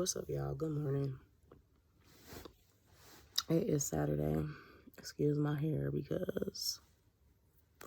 What's up, y'all? Good morning. It is Saturday. Excuse my hair because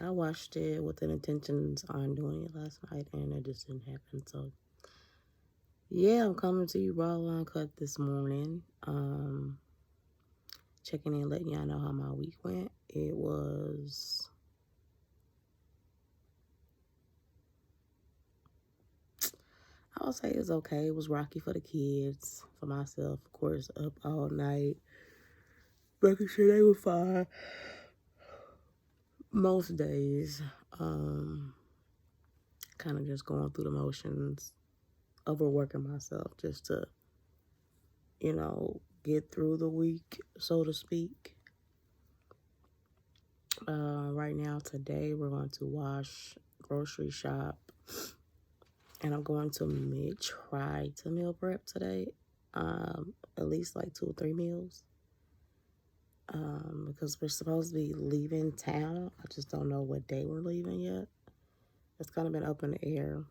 I watched it with the intentions on doing it last night and it just didn't happen. So, yeah, I'm coming to you raw uncut this morning. Checking in, letting y'all know how my week went. It was... I would say it was okay. It was rocky for the kids, for myself, of course, up all night, making sure they were fine. Most days, kind of just going through the motions, overworking myself just to, get through the week, so to speak. Right now, today, we're going to grocery shop, and I'm going to try to meal prep today, at least like 2 or 3 meals, because we're supposed to be leaving town. I just don't know what day we're leaving yet. It's kind of been up in the air.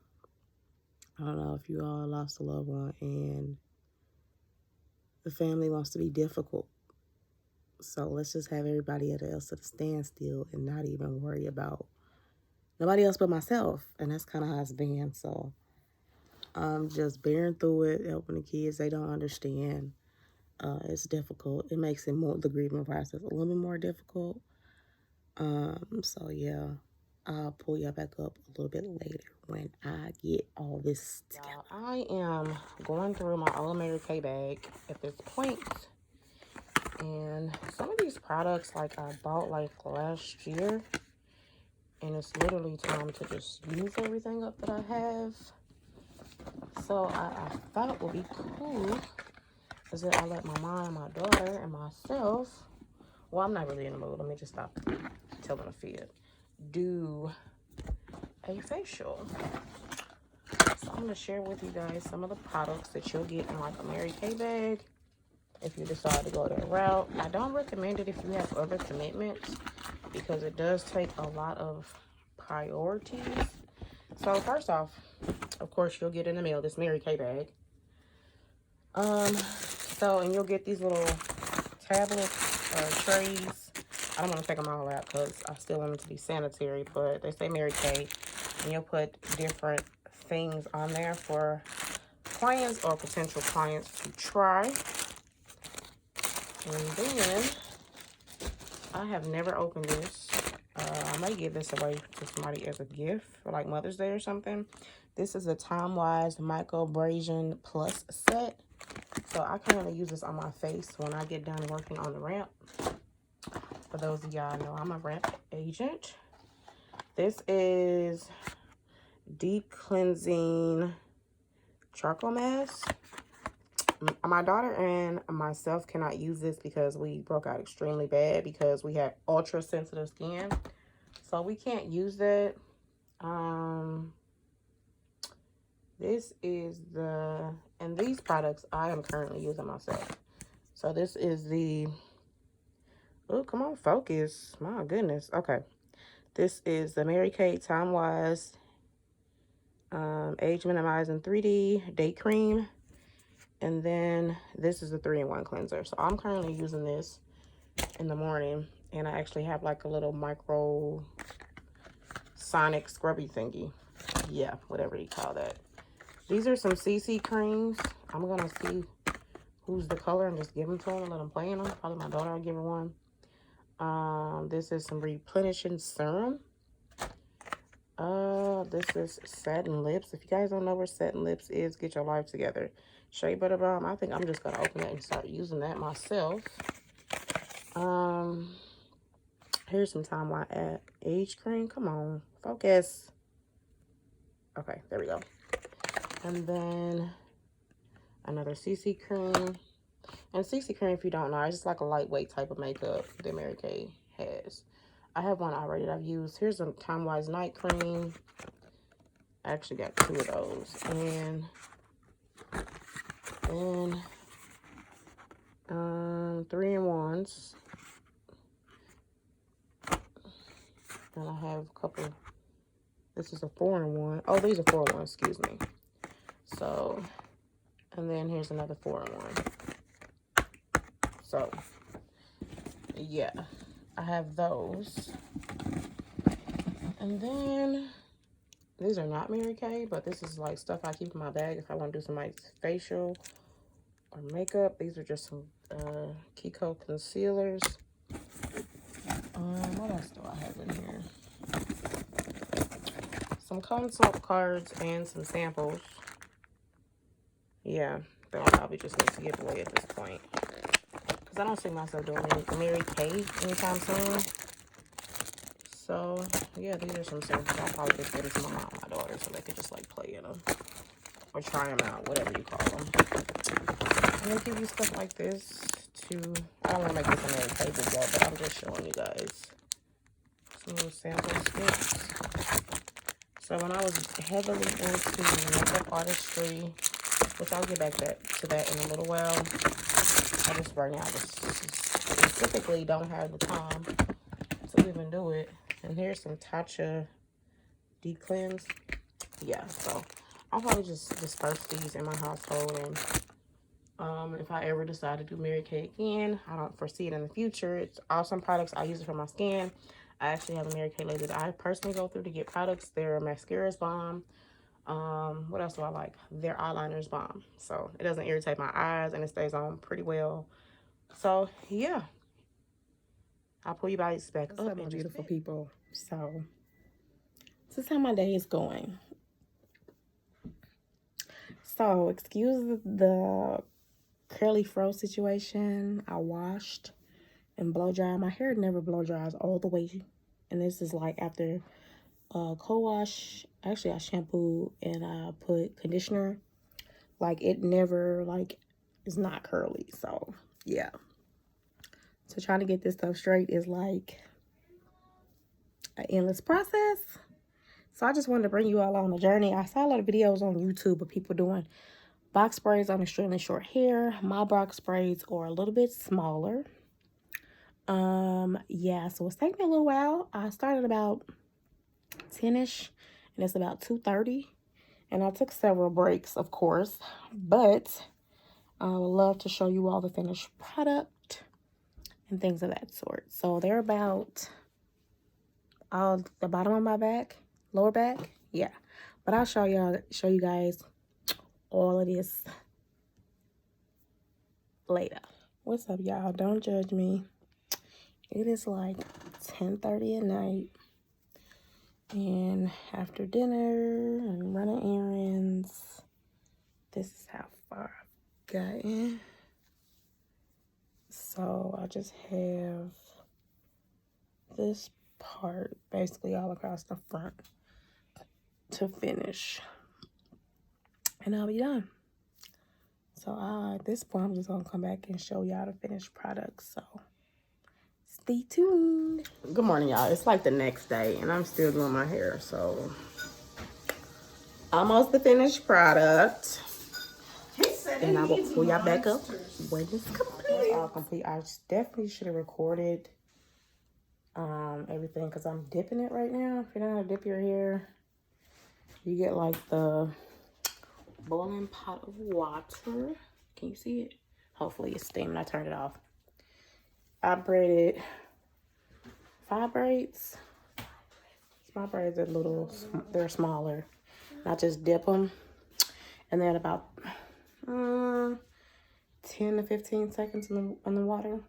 I don't know if you all lost a loved one and the family wants to be difficult. So let's just have everybody else at a standstill and not even worry about nobody else but myself. And that's kind of how it's been. So I'm just bearing through it, helping the kids. They don't understand. It's difficult. It makes the grieving process a little bit more difficult. So yeah, I'll pull y'all back up a little bit later when I get all this together. I am going through my old Mary Kay bag at this point. And some of these products, like, I bought, like, last year. And it's literally time to just use everything up that I have. So I thought would be cool is that I let my mom, my daughter, and myself... Well, I'm not really in the mood. Let me just stop telling a fib. Do a facial. So I'm going to share with you guys some of the products that you'll get in, like, a Mary Kay bag. If you decide to go that route. I don't recommend it if you have other commitments because it does take a lot of priorities. So first off, of course, you'll get in the mail this Mary Kay bag. And you'll get these little tablets or trays. I don't want to take them all out because I still want them to be sanitary, but they say Mary Kay, and you'll put different things on there for clients or potential clients to try. And then, I have never opened this. I might give this away to somebody as a gift for like Mother's Day or something. This is a Time-Wise Microabrasion Plus set. So I currently use this on my face when I get done working on the ramp. For those of y'all know, I'm a ramp agent. This is deep cleansing charcoal mask. My daughter and myself cannot use this because we broke out extremely bad because we have ultra sensitive skin. So we can't use that. This is and these products I am currently using myself. So this is oh, come on, focus. My goodness. Okay. This is the Mary Kay Time-Wise Age Minimizing 3D Day Cream. And then this is the 3-in-1 cleanser. So I'm currently using this in the morning. And I actually have like a little micro sonic scrubby thingy. Yeah, whatever you call that. These are some CC creams. I'm going to see who's the color and just give them to them and let them play in them. Probably my daughter will give her one. This is some replenishing serum. This is Satin Lips. If you guys don't know where Satin Lips is, get your life together. Shea Butter Balm. I think I'm just going to open it and start using that myself. Here's some Time-Wise Age Cream. Come on, focus. Okay, there we go. And then another CC cream. And CC cream, if you don't know, it's just like a lightweight type of makeup that Mary Kay has. I have one already that I've used. Here's a Time-Wise night cream. I actually got 2 of those. And then 3-in-1s. And I have a couple. This is a 4-in-1. Oh, these are 4-in-1, excuse me. So, And then here's another 4-in-1. So, yeah. I have those. And then, these are not Mary Kay, but this is like stuff I keep in my bag if I want to do some like facial or makeup. These are just some Kiko concealers. What else do I have in here? Some consult cards and some samples. Yeah, that I'll probably just need to give away at this point. Because I don't see myself doing Mary Kay anytime soon. So, yeah, these are some samples. I'll probably just get them to my mom and my daughter so they could just, like, play in them. Or try them out, whatever you call them. I'm going to give you stuff like this to... I don't want to make this a Mary Kay video, but I'm just showing you guys some little sample sticks. So, when I was heavily into makeup artistry, which I'll get back to that in a little while, I just right now specifically don't have the time to even do it. And here's some Tatcha D-Cleanse. Yeah, so I'll probably just disperse these in my household. And if I ever decide to do Mary Kay again, I don't foresee it in the future. It's awesome products. I use it for my skin. I actually have a Mary Kay lady that I personally go through to get products. Their mascara's bomb. What else do I like? Their eyeliner's bomb. So it doesn't irritate my eyes and it stays on pretty well. So yeah, I'll pull you guys back up. And beautiful people. So this is how my day is going. So excuse the curly fro situation. I washed and blow dried. My hair never blow dries all the way. And this is like after co-wash. Actually, I shampoo and I put conditioner. Like it never like is not curly. So yeah. So trying to get this stuff straight is like an endless process. So I just wanted to bring you all on the journey. I saw a lot of videos on YouTube of people doing box braids on extremely short hair. My box braids are a little bit smaller. Yeah, so it's taking me a little while. I started about 10ish and it's about 2:30. And I took several breaks, of course, but I would love to show you all the finished product and things of that sort. So they're about the bottom of my back, lower back, yeah. But I'll show you guys all of this later. What's up, y'all? Don't judge me. It is like 10:30 at night, and after dinner and running errands, this is how far I've gotten. So I just have this part basically all across the front to finish, and I'll be done. So at this point, I'm just gonna come back and show y'all the finished product. So stay tuned. Good morning, y'all. It's like the next day, and I'm still doing my hair. So almost the finished product, and I will pull y'all back up when it's complete. It's all complete. I definitely should have recorded everything because I'm dipping it right now. If you don't know how to dip your hair, you get like the boiling pot of water. Can you see it? Hopefully it's steaming. I turned it off. I braided 5 braids. My braids are they're smaller. And I just dip them. And then about 10 to 15 seconds in the water.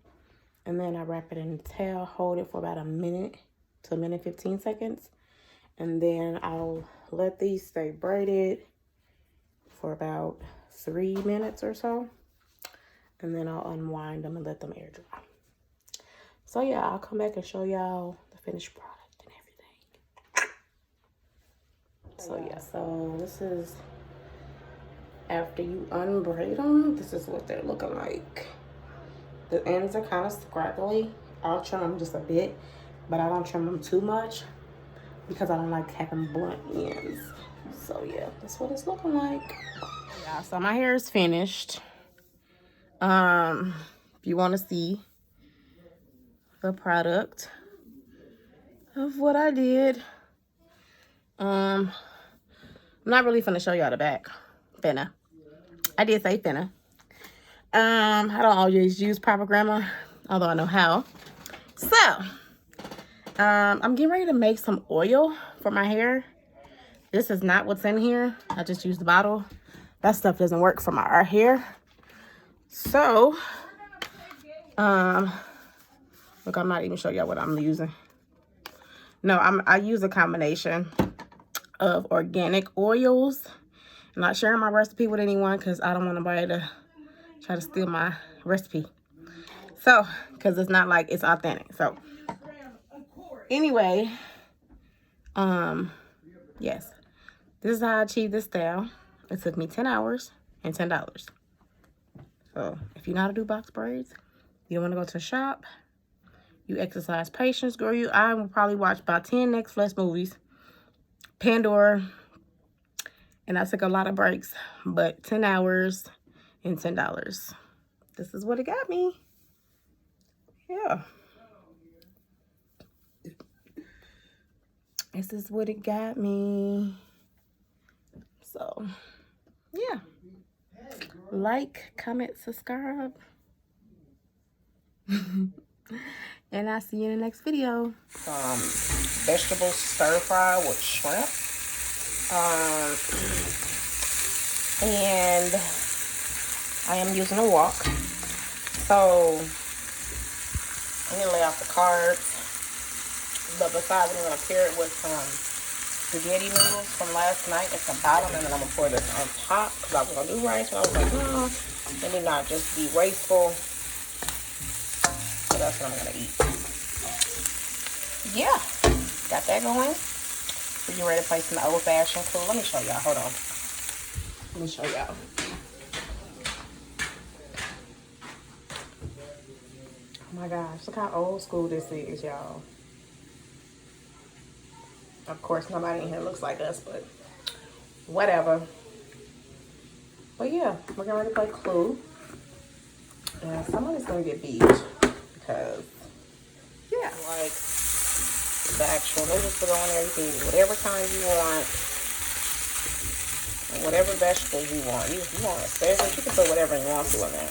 And then I wrap it in a towel, hold it for about a minute to a minute 15 seconds. And then I'll let these stay braided for about 3 minutes or so. And then I'll unwind them and let them air dry. So yeah, I'll come back and show y'all the finished product and everything. So yeah, so this is after you unbraid them. This is what they're looking like. The ends are kind of scraggly. I'll trim them just a bit, but I don't trim them too much because I don't like having blunt ends. So yeah, that's what it's looking like. Yeah, so my hair is finished. If you want to see the product of what I did, I'm not really finna show y'all the back, finna. I did say finna. I don't always use proper grammar, although I know how. So, I'm getting ready to make some oil for my hair. This is not what's in here. I just used the bottle. That stuff doesn't work for our hair. So, look, I'm not even showing y'all what I'm using. No, I use a combination of organic oils. I'm not sharing my recipe with anyone because I don't want nobody to try to steal my recipe. So, because it's not like it's authentic. So, anyway, yes. This is how I achieved this style. It took me 10 hours and $10. So, if you know how to do box braids, you want to go to the shop, you exercise patience, girl. I will probably watch about 10 Netflix movies, Pandora, and I took a lot of breaks, but 10 hours and $10. This is what it got me. Yeah. This is what it got me. So, yeah. Like, comment, subscribe. And I'll see you in the next video. Vegetable stir fry with shrimp. And I am using a wok. So, I'm going to lay out the carbs. But besides, I'm going to pair it with some spaghetti noodles from last night at the bottom. And then I'm going to pour this on top. Because I was going to do rice. And I was like, no, let me not just be wasteful. So that's what I'm going to eat. Yeah. Got that going. So you're ready to place in the old-fashioned cool. Let me show y'all. Hold on. Let me show y'all. Oh my gosh, look how old school this is, y'all. Of course, nobody in here looks like us, but whatever. But yeah, we're getting ready to play Clue. And somebody's gonna get beat because, yeah, like the actual noodles will go in there. You can eat whatever kind you want, and whatever vegetables you want. You want asparagus, you can put whatever you want to in there.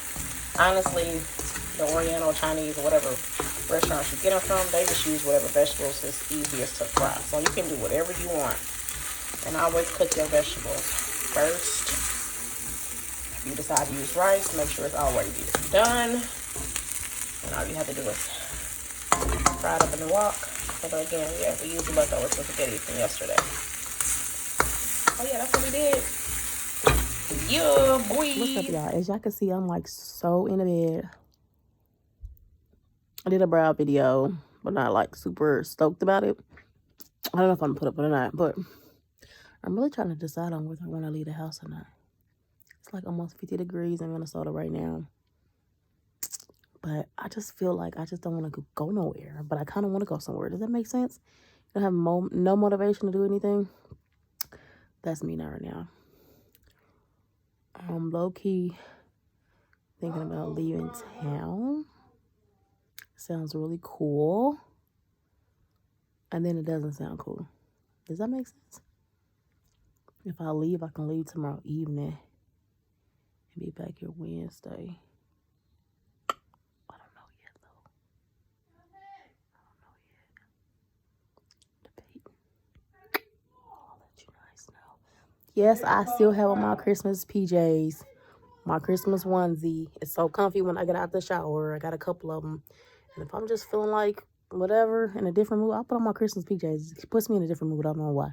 Honestly, the Oriental, Chinese, or whatever restaurants you get them from, they just use whatever vegetables is easiest to fry. So you can do whatever you want. And always cook your vegetables first. If you decide to use rice, make sure it's already done. And all you have to do is fry it up in the wok. But again, yeah, we used the leftovers from spaghetti from yesterday. Oh yeah, that's what we did. Yeah, boy. What's up, y'all? As y'all can see, I'm like so in the bed. I did a brow video, but not like super stoked about it. I don't know if I'm gonna put it up or not, but I'm really trying to decide on whether I want to leave the house or not. It's like almost 50 degrees in Minnesota right now. But I just feel like I just don't want to go nowhere. But I kind of want to go somewhere. Does that make sense? I have no motivation to do anything. That's me now right now. I'm low-key thinking about leaving town. Sounds really cool. And then it doesn't sound cool. Does that make sense? If I leave, I can leave tomorrow evening and be back here Wednesday. I don't know yet, though. Debating. I'll let you guys know. Yes, I still have on my Christmas PJs. My Christmas onesie. It's so comfy when I get out the shower. I got a couple of them. And if I'm just feeling like whatever, in a different mood, I'll put on my Christmas PJs. It puts me in a different mood. I don't know why.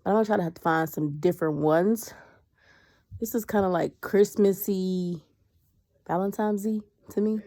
But I'm going to try to have to find some different ones. This is kind of like Christmassy, Valentine's-y to me.